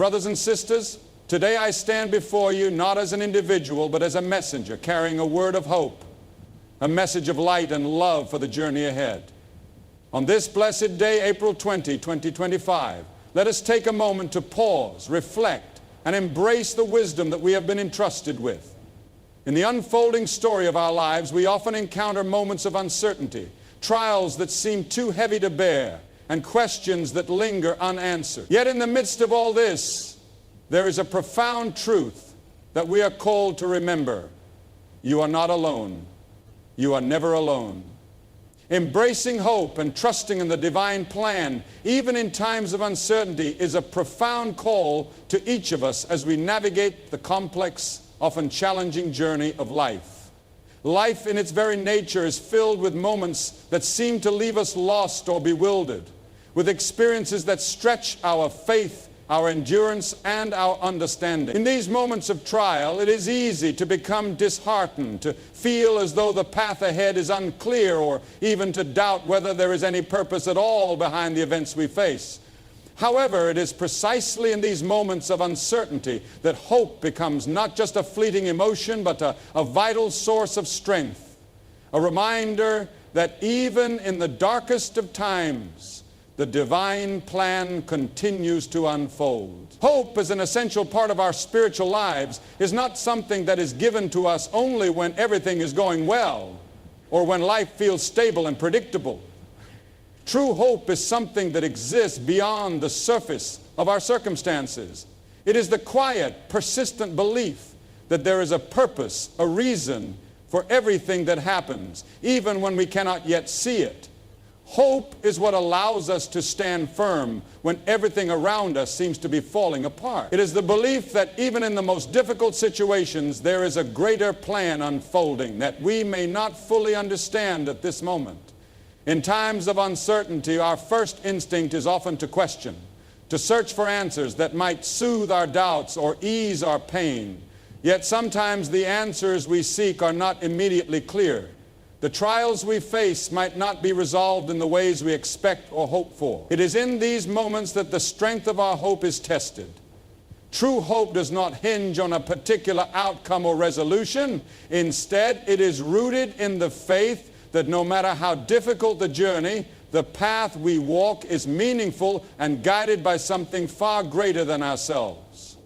Brothers and sisters, today I stand before you not as an individual, but as a messenger carrying a word of hope, a message of light and love for the journey ahead. On this blessed day, April 20, 2025, let us take a moment to pause, reflect, and embrace the wisdom that we have been entrusted with. In the unfolding story of our lives, we often encounter moments of uncertainty, trials that seem too heavy to bear, and questions that linger unanswered. Yet in the midst of all this, there is a profound truth that we are called to remember. You are not alone. You are never alone. Embracing hope and trusting in the divine plan, even in times of uncertainty, is a profound call to each of us as we navigate the complex, often challenging journey of life. Life in its very nature is filled with moments that seem to leave us lost or bewildered, with experiences that stretch our faith, our endurance, and our understanding. In these moments of trial, it is easy to become disheartened, to feel as though the path ahead is unclear, or even to doubt whether there is any purpose at all behind the events we face. However, it is precisely in these moments of uncertainty that hope becomes not just a fleeting emotion, but a vital source of strength, a reminder that even in the darkest of times, the divine plan continues to unfold. Hope, as an essential part of our spiritual lives, is not something that is given to us only when everything is going well or when life feels stable and predictable. True hope is something that exists beyond the surface of our circumstances. It is the quiet, persistent belief that there is a purpose, a reason for everything that happens, even when we cannot yet see it. Hope is what allows us to stand firm when everything around us seems to be falling apart. It is the belief that even in the most difficult situations, there is a greater plan unfolding that we may not fully understand at this moment. In times of uncertainty, our first instinct is often to question, to search for answers that might soothe our doubts or ease our pain. Yet sometimes the answers we seek are not immediately clear. The trials we face might not be resolved in the ways we expect or hope for. It is in these moments that the strength of our hope is tested. True hope does not hinge on a particular outcome or resolution. Instead, it is rooted in the faith that no matter how difficult the journey, the path we walk is meaningful and guided by something far greater than ourselves.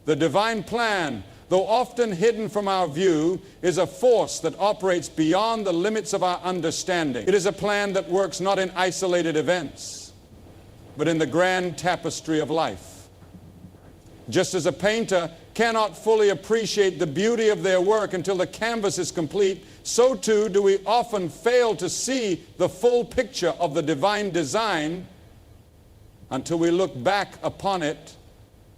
The divine plan, though often hidden from our view, is a force that operates beyond the limits of our understanding. It is a plan that works not in isolated events, but in the grand tapestry of life. Just as a painter cannot fully appreciate the beauty of their work until the canvas is complete, so too do we often fail to see the full picture of the divine design until we look back upon it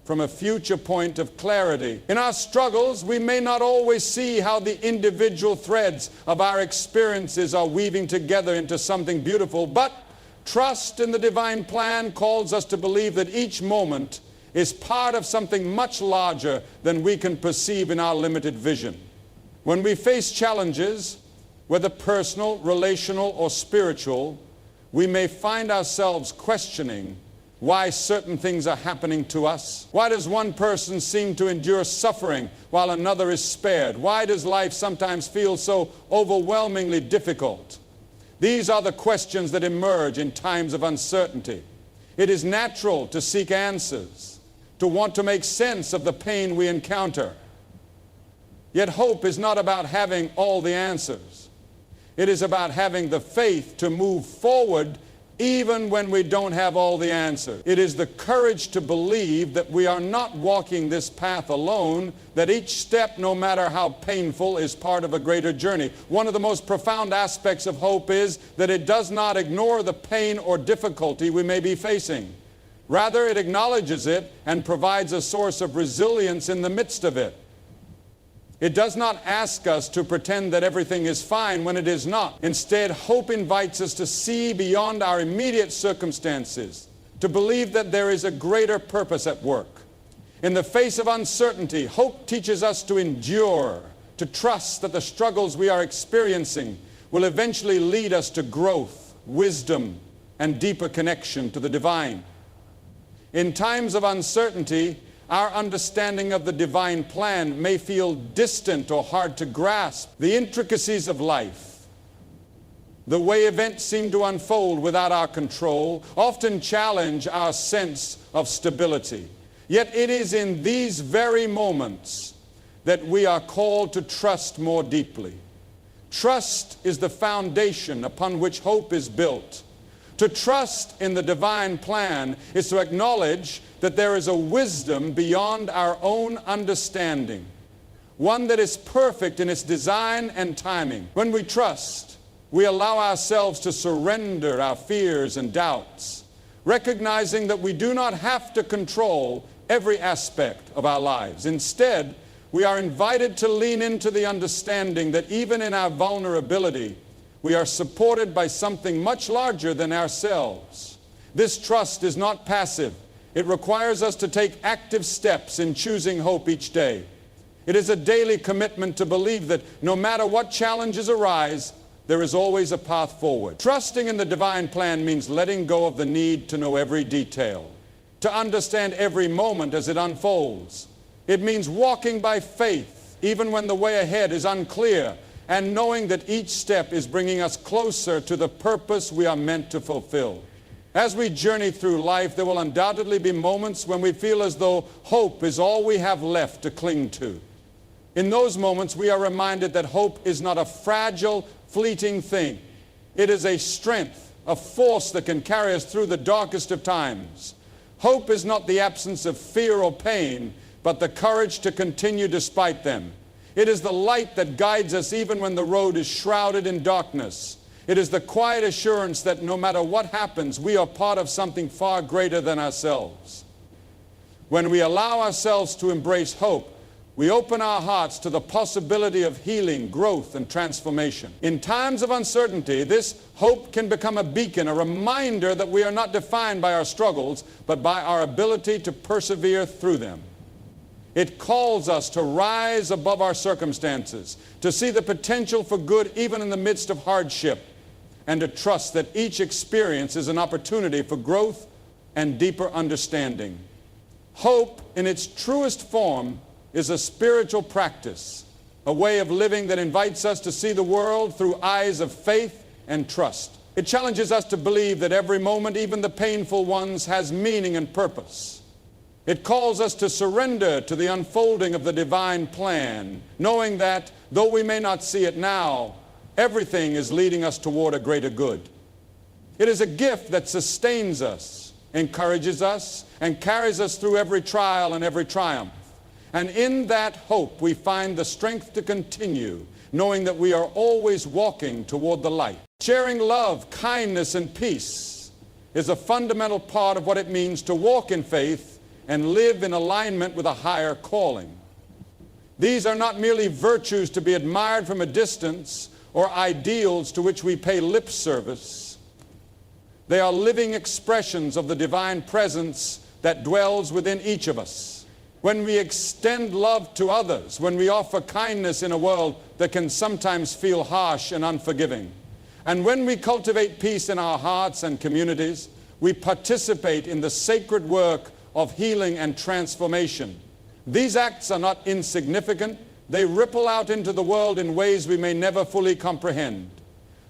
from a future point of clarity. In our struggles, we may not always see how the individual threads of our experiences are weaving together into something beautiful, but trust in the divine plan calls us to believe that each moment is part of something much larger than we can perceive in our limited vision. When we face challenges, whether personal, relational, or spiritual, we may find ourselves questioning why certain things are happening to us. Why does one person seem to endure suffering while another is spared? Why does life sometimes feel so overwhelmingly difficult? These are the questions that emerge in times of uncertainty. It is natural to seek answers, to want to make sense of the pain we encounter. Yet hope is not about having all the answers. It is about having the faith to move forward even when we don't have all the answers. It is the courage to believe that we are not walking this path alone, that each step, no matter how painful, is part of a greater journey. One of the most profound aspects of hope is that it does not ignore the pain or difficulty we may be facing. Rather, it acknowledges it and provides a source of resilience in the midst of it. It does not ask us to pretend that everything is fine when it is not. Instead, hope invites us to see beyond our immediate circumstances, to believe that there is a greater purpose at work. In the face of uncertainty, hope teaches us to endure, to trust that the struggles we are experiencing will eventually lead us to growth, wisdom, and deeper connection to the divine. In times of uncertainty, our understanding of the divine plan may feel distant or hard to grasp. The intricacies of life, the way events seem to unfold without our control, often challenge our sense of stability. Yet it is in these very moments that we are called to trust more deeply. Trust is the foundation upon which hope is built. To trust in the divine plan is to acknowledge that there is a wisdom beyond our own understanding, one that is perfect in its design and timing. When we trust, we allow ourselves to surrender our fears and doubts, recognizing that we do not have to control every aspect of our lives. Instead, we are invited to lean into the understanding that even in our vulnerability, we are supported by something much larger than ourselves. This trust is not passive. It requires us to take active steps in choosing hope each day. It is a daily commitment to believe that no matter what challenges arise, there is always a path forward. Trusting in the divine plan means letting go of the need to know every detail, to understand every moment as it unfolds. It means walking by faith, even when the way ahead is unclear, and knowing that each step is bringing us closer to the purpose we are meant to fulfill. As we journey through life, there will undoubtedly be moments when we feel as though hope is all we have left to cling to. In those moments, we are reminded that hope is not a fragile, fleeting thing. It is a strength, a force that can carry us through the darkest of times. Hope is not the absence of fear or pain, but the courage to continue despite them. It is the light that guides us even when the road is shrouded in darkness. It is the quiet assurance that no matter what happens, we are part of something far greater than ourselves. When we allow ourselves to embrace hope, we open our hearts to the possibility of healing, growth, and transformation. In times of uncertainty, this hope can become a beacon, a reminder that we are not defined by our struggles, but by our ability to persevere through them. It calls us to rise above our circumstances, to see the potential for good even in the midst of hardship, and to trust that each experience is an opportunity for growth and deeper understanding. Hope, in its truest form, is a spiritual practice, a way of living that invites us to see the world through eyes of faith and trust. It challenges us to believe that every moment, even the painful ones, has meaning and purpose. It calls us to surrender to the unfolding of the divine plan, knowing that, though we may not see it now, everything is leading us toward a greater good. It is a gift that sustains us, encourages us, and carries us through every trial and every triumph. And in that hope, we find the strength to continue, knowing that we are always walking toward the light. Sharing love, kindness, and peace is a fundamental part of what it means to walk in faith and live in alignment with a higher calling. These are not merely virtues to be admired from a distance or ideals to which we pay lip service. They are living expressions of the divine presence that dwells within each of us. When we extend love to others, when we offer kindness in a world that can sometimes feel harsh and unforgiving, and when we cultivate peace in our hearts and communities, we participate in the sacred work of healing and transformation. These acts are not insignificant. They ripple out into the world in ways we may never fully comprehend.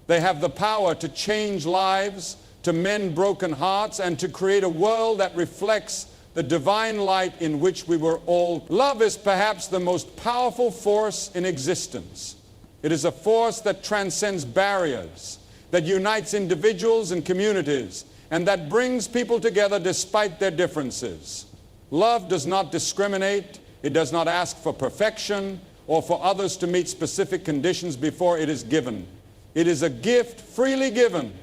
They have the power to change lives, to mend broken hearts, and to create a world that reflects the divine light in which we were all. Love is perhaps the most powerful force in existence. It is a force that transcends barriers, that unites individuals and communities, and that brings people together despite their differences. Love does not discriminate. It does not ask for perfection or for others to meet specific conditions before it is given. It is a gift freely given,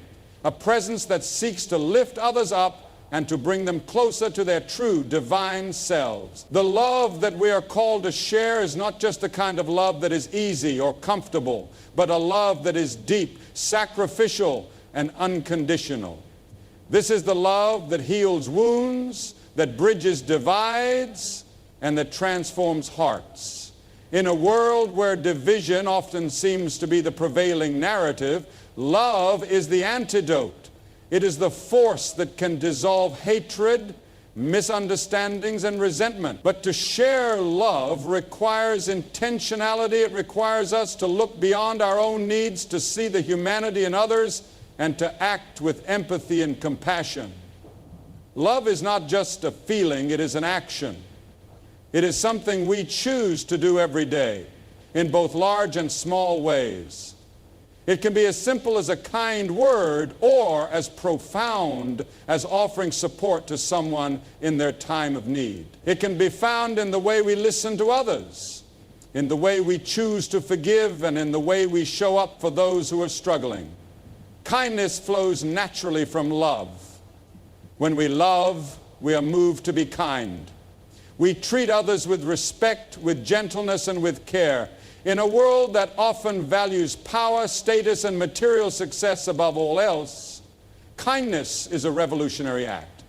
a presence that seeks to lift others up and to bring them closer to their true divine selves. The love that we are called to share is not just the kind of love that is easy or comfortable, but a love that is deep, sacrificial, and unconditional. This is the love that heals wounds, that bridges divides, and that transforms hearts. In a world where division often seems to be the prevailing narrative, love is the antidote. It is the force that can dissolve hatred, misunderstandings, and resentment. But to share love requires intentionality. It requires us to look beyond our own needs, to see the humanity in others, and to act with empathy and compassion. Love is not just a feeling, it is an action. It is something we choose to do every day in both large and small ways. It can be as simple as a kind word or as profound as offering support to someone in their time of need. It can be found in the way we listen to others, in the way we choose to forgive, and in the way we show up for those who are struggling. Kindness flows naturally from love. When we love, we are moved to be kind. We treat others with respect, with gentleness, and with care. In a world that often values power, status, and material success above all else, kindness is a revolutionary act.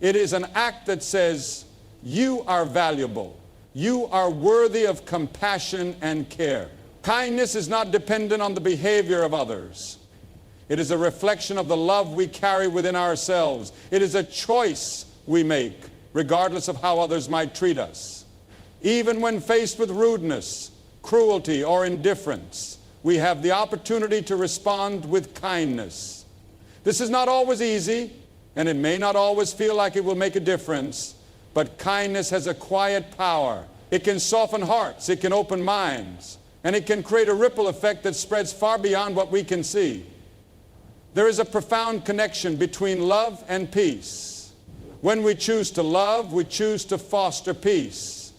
It is an act that says, you are valuable. You are worthy of compassion and care. Kindness is not dependent on the behavior of others. It is a reflection of the love we carry within ourselves. It is a choice we make, regardless of how others might treat us. Even when faced with rudeness, cruelty, or indifference, we have the opportunity to respond with kindness. This is not always easy, and it may not always feel like it will make a difference, but kindness has a quiet power. It can soften hearts, it can open minds, and it can create a ripple effect that spreads far beyond what we can see. There is a profound connection between love and peace. When we choose to love, we choose to foster peace.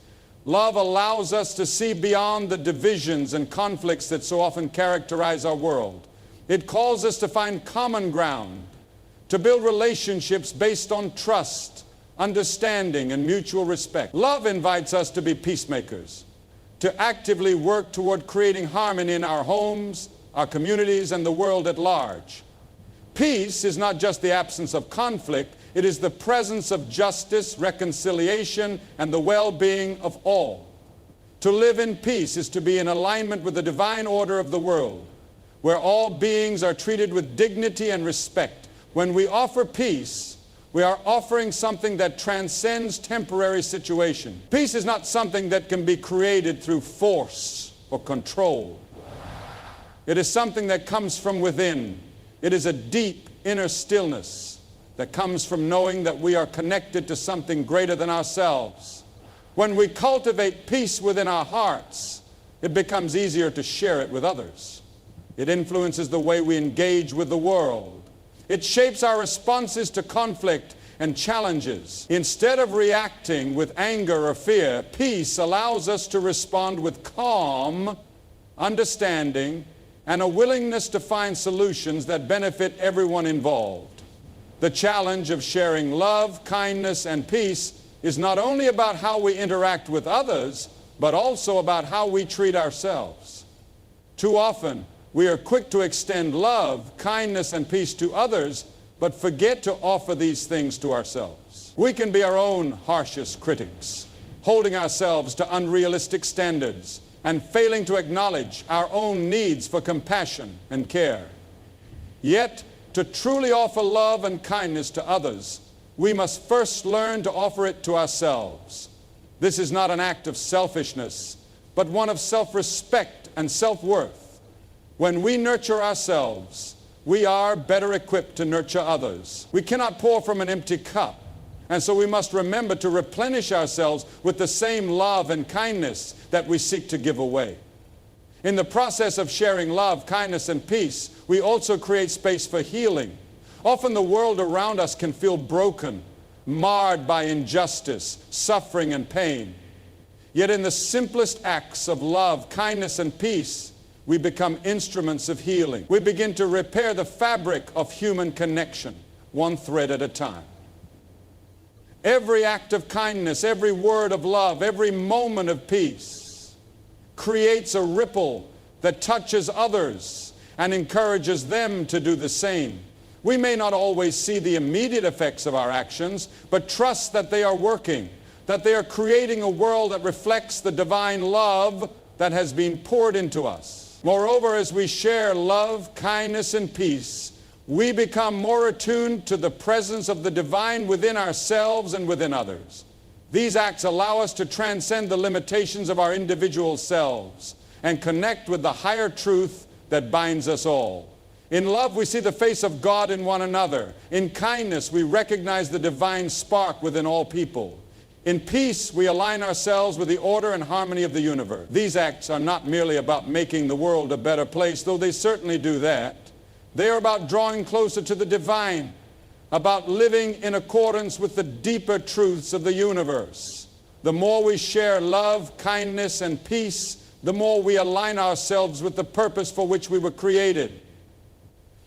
Love allows us to see beyond the divisions and conflicts that so often characterize our world. It calls us to find common ground, to build relationships based on trust, understanding, and mutual respect. Love invites us to be peacemakers, to actively work toward creating harmony in our homes, our communities, and the world at large. Peace is not just the absence of conflict, it is the presence of justice, reconciliation, and the well-being of all. To live in peace is to be in alignment with the divine order of the world, where all beings are treated with dignity and respect. When we offer peace, we are offering something that transcends temporary situation. Peace is not something that can be created through force or control. It is something that comes from within. It is a deep inner stillness that comes from knowing that we are connected to something greater than ourselves. When we cultivate peace within our hearts, it becomes easier to share it with others. It influences the way we engage with the world. It shapes our responses to conflict and challenges. Instead of reacting with anger or fear, peace allows us to respond with calm, understanding, and a willingness to find solutions that benefit everyone involved. The challenge of sharing love, kindness, and peace is not only about how we interact with others, but also about how we treat ourselves. Too often, we are quick to extend love, kindness, and peace to others, but forget to offer these things to ourselves. We can be our own harshest critics, holding ourselves to unrealistic standards, and failing to acknowledge our own needs for compassion and care. Yet, to truly offer love and kindness to others, we must first learn to offer it to ourselves. This is not an act of selfishness, but one of self-respect and self-worth. When we nurture ourselves, we are better equipped to nurture others. We cannot pour from an empty cup. And so we must remember to replenish ourselves with the same love and kindness that we seek to give away. In the process of sharing love, kindness, and peace, we also create space for healing. Often the world around us can feel broken, marred by injustice, suffering, and pain. Yet in the simplest acts of love, kindness, and peace, we become instruments of healing. We begin to repair the fabric of human connection, one thread at a time. Every act of kindness, every word of love, every moment of peace creates a ripple that touches others and encourages them to do the same. We may not always see the immediate effects of our actions, but trust that they are working, that they are creating a world that reflects the divine love that has been poured into us. Moreover, as we share love, kindness, and peace, we become more attuned to the presence of the divine within ourselves and within others. These acts allow us to transcend the limitations of our individual selves and connect with the higher truth that binds us all. In love, we see the face of God in one another. In kindness, we recognize the divine spark within all people. In peace, we align ourselves with the order and harmony of the universe. These acts are not merely about making the world a better place, though they certainly do that. They are about drawing closer to the divine, about living in accordance with the deeper truths of the universe. The more we share love, kindness, and peace, the more we align ourselves with the purpose for which we were created.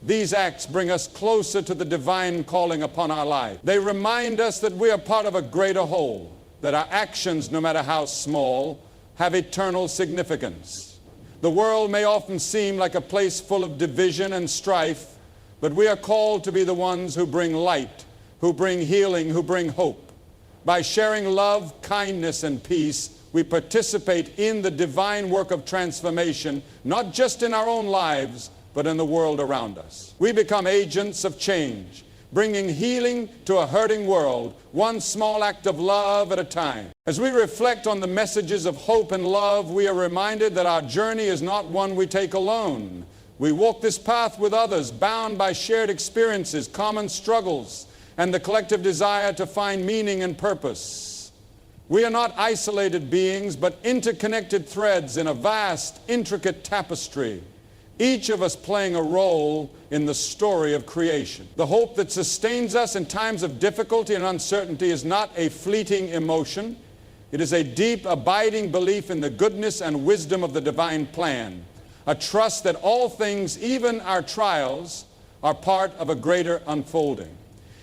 These acts bring us closer to the divine calling upon our life. They remind us that we are part of a greater whole, that our actions, no matter how small, have eternal significance. The world may often seem like a place full of division and strife, but we are called to be the ones who bring light, who bring healing, who bring hope. By sharing love, kindness, and peace, we participate in the divine work of transformation, not just in our own lives, but in the world around us. We become agents of change, bringing healing to a hurting world, one small act of love at a time. As we reflect on the messages of hope and love, we are reminded that our journey is not one we take alone. We walk this path with others, bound by shared experiences, common struggles, and the collective desire to find meaning and purpose. We are not isolated beings, but interconnected threads in a vast, intricate tapestry, each of us playing a role in the story of creation. The hope that sustains us in times of difficulty and uncertainty is not a fleeting emotion. It is a deep, abiding belief in the goodness and wisdom of the divine plan, a trust that all things, even our trials, are part of a greater unfolding.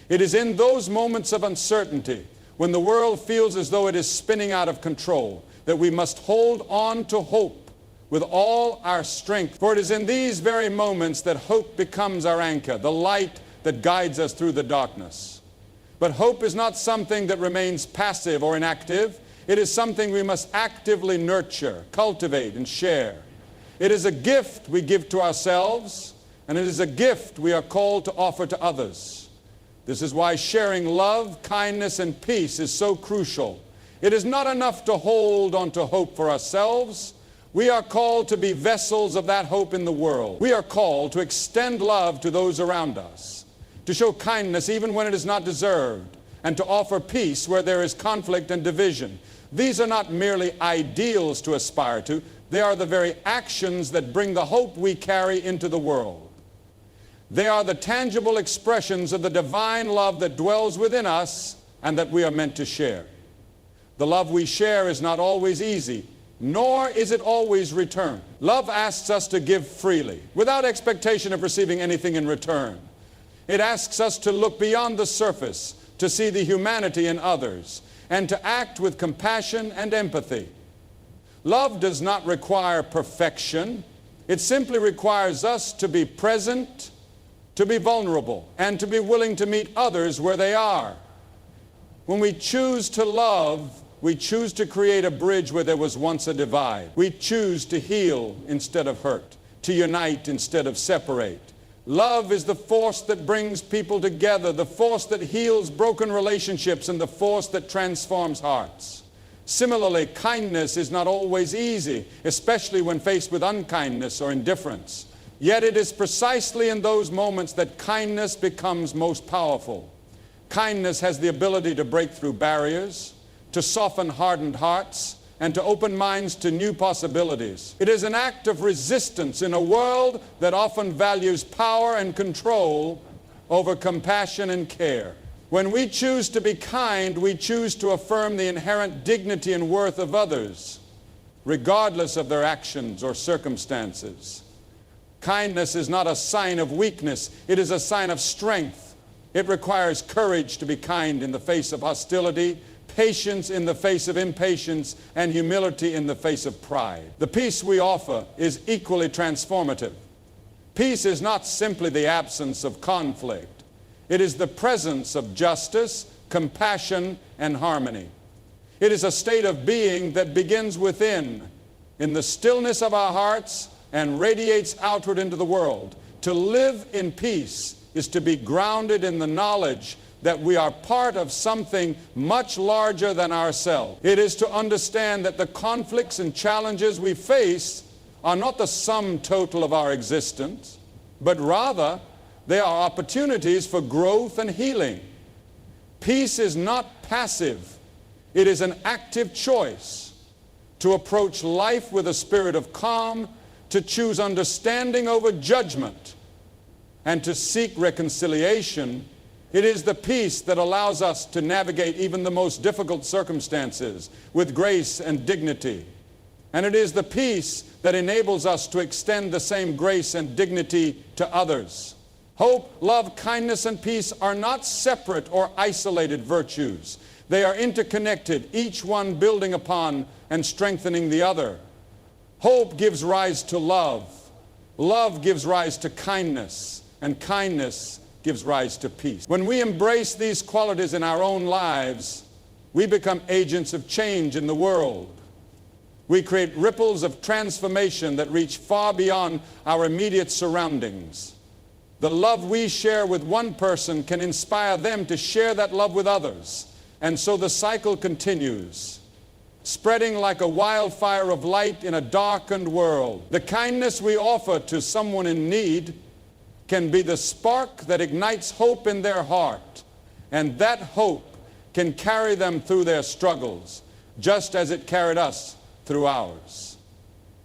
It is in those moments of uncertainty, when the world feels as though it is spinning out of control, that we must hold on to hope with all our strength. For it is in these very moments that hope becomes our anchor, the light that guides us through the darkness. But hope is not something that remains passive or inactive. It is something we must actively nurture, cultivate, and share. It is a gift we give to ourselves, and it is a gift we are called to offer to others. This is why sharing love, kindness, and peace is so crucial. It is not enough to hold on to hope for ourselves. We are called to be vessels of that hope in the world. We are called to extend love to those around us, to show kindness even when it is not deserved, and to offer peace where there is conflict and division. These are not merely ideals to aspire to. They are the very actions that bring the hope we carry into the world. They are the tangible expressions of the divine love that dwells within us and that we are meant to share. The love we share is not always easy, nor is it always returned. Love asks us to give freely, without expectation of receiving anything in return. It asks us to look beyond the surface, to see the humanity in others, and to act with compassion and empathy. Love does not require perfection. It simply requires us to be present, to be vulnerable, and to be willing to meet others where they are. When we choose to love, we choose to create a bridge where there was once a divide. We choose to heal instead of hurt, to unite instead of separate. Love is the force that brings people together, the force that heals broken relationships, and the force that transforms hearts. Similarly, kindness is not always easy, especially when faced with unkindness or indifference. Yet it is precisely in those moments that kindness becomes most powerful. Kindness has the ability to break through barriers, to soften hardened hearts, and to open minds to new possibilities. It is an act of resistance in a world that often values power and control over compassion and care. When we choose to be kind, we choose to affirm the inherent dignity and worth of others, regardless of their actions or circumstances. Kindness is not a sign of weakness, it is a sign of strength. It requires courage to be kind in the face of hostility, patience in the face of impatience, and humility in the face of pride. The peace we offer is equally transformative. Peace is not simply the absence of conflict. It is the presence of justice, compassion, and harmony. It is a state of being that begins within, in the stillness of our hearts, and radiates outward into the world. To live in peace is to be grounded in the knowledge that we are part of something much larger than ourselves. It is to understand that the conflicts and challenges we face are not the sum total of our existence, but rather they are opportunities for growth and healing. Peace is not passive. It is an active choice to approach life with a spirit of calm, to choose understanding over judgment, and to seek reconciliation. It is the peace that allows us to navigate even the most difficult circumstances with grace and dignity. And it is the peace that enables us to extend the same grace and dignity to others. Hope, love, kindness, and peace are not separate or isolated virtues. They are interconnected, each one building upon and strengthening the other. Hope gives rise to love. Love gives rise to kindness, and kindness gives rise to peace. When we embrace these qualities in our own lives, we become agents of change in the world. We create ripples of transformation that reach far beyond our immediate surroundings. The love we share with one person can inspire them to share that love with others. And so the cycle continues, spreading like a wildfire of light in a darkened world. The kindness we offer to someone in need can be the spark that ignites hope in their heart. And that hope can carry them through their struggles, just as it carried us through ours.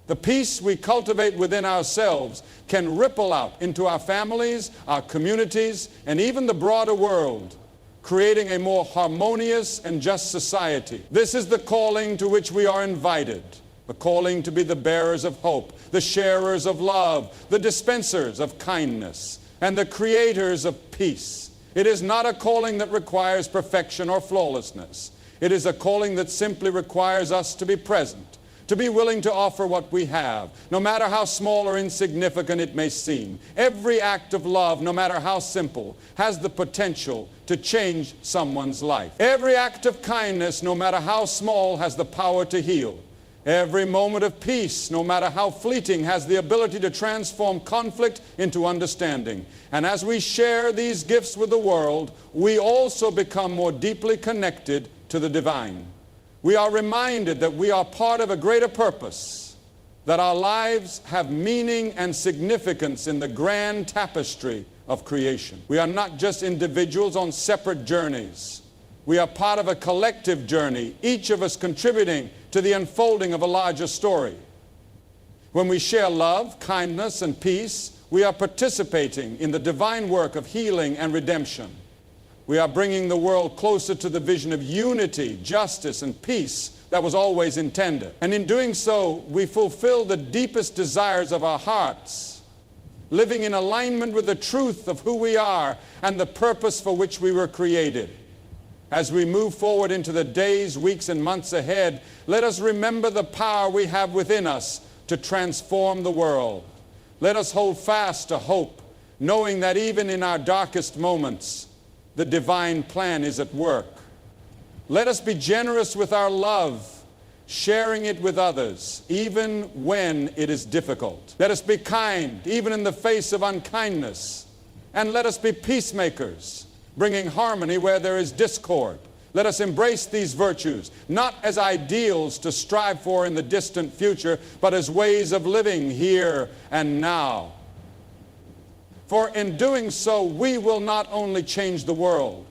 The peace we cultivate within ourselves can ripple out into our families, our communities, and even the broader world, creating a more harmonious and just society. This is the calling to which we are invited, a calling to be the bearers of hope, the sharers of love, the dispensers of kindness, and the creators of peace. It is not a calling that requires perfection or flawlessness. It is a calling that simply requires us to be present, to be willing to offer what we have, no matter how small or insignificant it may seem. Every act of love, no matter how simple, has the potential to change someone's life. Every act of kindness, no matter how small, has the power to heal. Every moment of peace, no matter how fleeting, has the ability to transform conflict into understanding. And as we share these gifts with the world, we also become more deeply connected to the divine. We are reminded that we are part of a greater purpose, that our lives have meaning and significance in the grand tapestry of creation. We are not just individuals on separate journeys. We are part of a collective journey, each of us contributing to the unfolding of a larger story. When we share love, kindness, and peace, we are participating in the divine work of healing and redemption. We are bringing the world closer to the vision of unity, justice, and peace that was always intended. And in doing so, we fulfill the deepest desires of our hearts, living in alignment with the truth of who we are and the purpose for which we were created. As we move forward into the days, weeks, and months ahead, let us remember the power we have within us to transform the world. Let us hold fast to hope, knowing that even in our darkest moments, the divine plan is at work. Let us be generous with our love, sharing it with others, even when it is difficult. Let us be kind, even in the face of unkindness. And let us be peacemakers, bringing harmony where there is discord. Let us embrace these virtues, not as ideals to strive for in the distant future, but as ways of living here and now. For in doing so, we will not only change the world,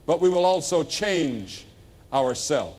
but we will also change ourselves.